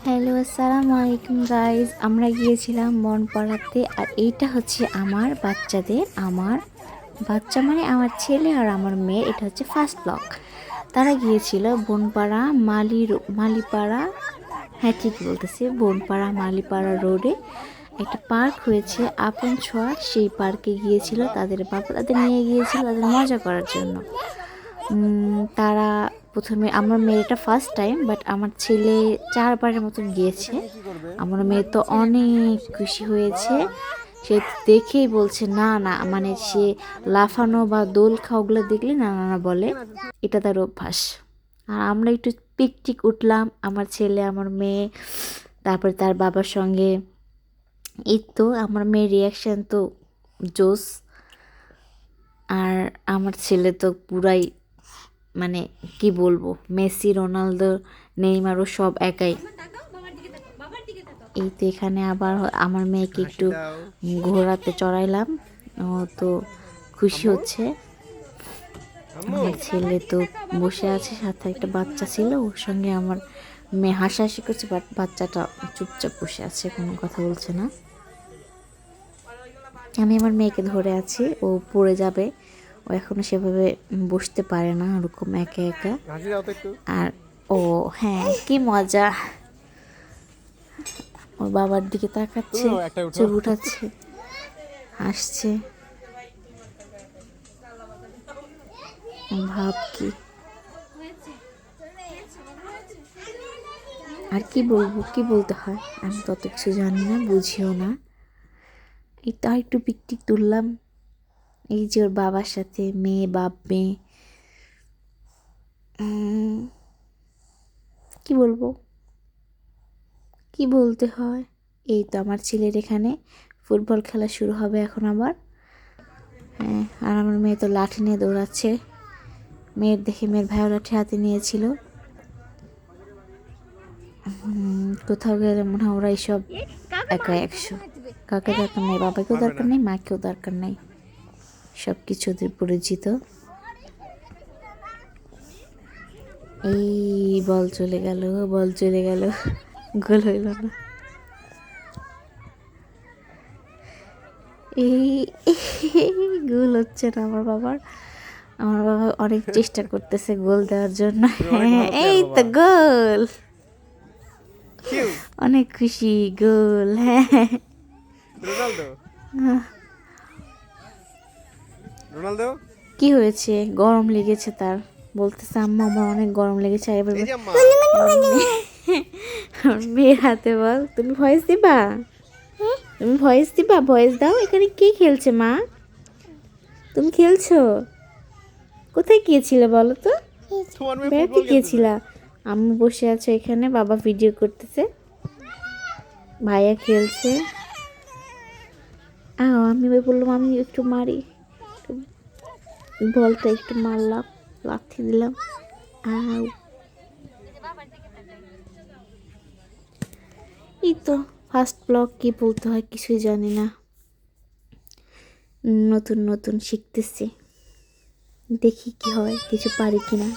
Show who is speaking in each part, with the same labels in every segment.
Speaker 1: Hello, আসসালামু আলাইকুম guys. আমরা গিয়েছিলাম বনপাড়াতে। আর এইটা হচ্ছে আমার বাচ্চাদের, আমার বাচ্চা মানে আমার ছেলে আর আমার মেয়ে। এটা হচ্ছে ফার্স্ট ব্লগ। তারা গিয়েছিল বনপাড়া মালিপাড়া, হ্যাঁ ঠিক বলতেছি, বনপাড়া মালিপাড়া রোডে একটা পার্ক হয়েছে আপন ছোঁয়া। সেই পার্কে গিয়েছিল তাদের বাবা, তাদের নিয়ে গিয়েছিল তাদের মজা করার জন্য। তারা প্রথমে, আমার মেয়েটা ফার্স্ট টাইম, বাট আমার ছেলে 4বারের মতন গিয়েছে। আমার মেয়ে তো অনেক খুশি হয়েছে। সে দেখেই বলছে না না, মানে সে লাফানো বা দোল খাওয়াগুলো দেখলে না না না বলে, এটা তার অভ্যাস। আর আমরা একটু পিকটিক উঠলাম, আমার ছেলে আমার মেয়ে, তারপরে তার বাবার সঙ্গে। এই তো আমার মেয়ের রিয়াকশান তো জোস। আর আমার ছেলে তো পুরাই, মানে কি বলবো, মেসি, রোনালদো, নেইমারও সব একাই। এই তো এখানে আবার আমার মেয়েকে একটু ঘোরাতে চড়াইলাম, ও তো খুশি হচ্ছে। আমার ছেলে তো বসে আছে, সাথে একটা বাচ্চা ছিল, ওর সঙ্গে আমার মেয়ে হাসাহাসি করছে, বাট বাচ্চাটা চুপচাপ বসে আছে, কোনো কথা বলছে না। আমি আমার মেয়েকে ধরে আছি, ও পড়ে যাবে। ও এখনো সেভাবে বসতে পারে না, ওরকম একা একা। আর ও হ্যাঁ, কি মজা, ওর বাবার দিকে তাকাচ্ছে, চোখ উঠাচ্ছে, হাসছে। ভাব কি, আর কি বলবো, কি বলতে হয়, আমি তত কিছু জানি না, বুঝিও না। এই তো আর একটু পিকটিক তুললাম, এই যে ওর বাবার সাথে, মেয়ে বাপ মেয়ে। কি বলবো, কি বলতে হয়। এই তো আমার ছেলের এখানে ফুটবল খেলা শুরু হবে এখন আবার। হ্যাঁ, আর আমার মেয়ে তো লাঠি নিয়ে দৌড়াচ্ছে। মেয়ের দেখে মেয়ের ভাইও লাঠি হাতে নিয়েছিল। কোথাও গেলে মনে হয় ওরা এইসব একা 100, কাউকে দরকার নেই, বাবাকেও দরকার নেই, মাকেও দরকার নেই, সব কিছু ওদের পরিচিত। এই বল চলে গেল, বল চলে গেল, গোল হইল না। এই গোল হচ্ছে না আমার বাবার। আমার বাবা অনেক চেষ্টা করতেছে গোল দেওয়ার জন্য। হ্যাঁ, এই তো গোল, অনেক খুশি, গোল। হ্যাঁ, রোনালদো কি হয়েছে, গরম লেগেছে তার, বলতেছে আম্মা আমার অনেক গরম লেগেছে। এবার মেয়ের হাতে বল, তুমি ভয়েস দিবা, তুমি ভয়েস দিবা, ভয়েস দাও। এখানে কে খেলছে মা, তুমি খেলছো? কোথায় গিয়েছিলে বলো তো, বেড়াতে গিয়েছিলা? আম্মু বসে আছে এখানে, বাবা ভিডিও করতেছে, ভাইয়া খেলছে। আমি বললাম আমি একটু মারি, বলটা একটু মারলাম, লাথি দিলাম। এই তো ফার্স্ট ব্লগ, কি বলতে হয় কিছুই জানি না, নতুন নতুন শিখতেছি, দেখি কি হয়, কিছু পারি কিনা।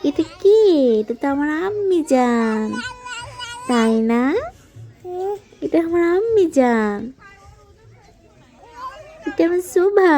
Speaker 1: এটা কি, এটা তো আমার আম্মি জান, তাই না? এটা আমার আম্মি জান, এটা আমার শোভা।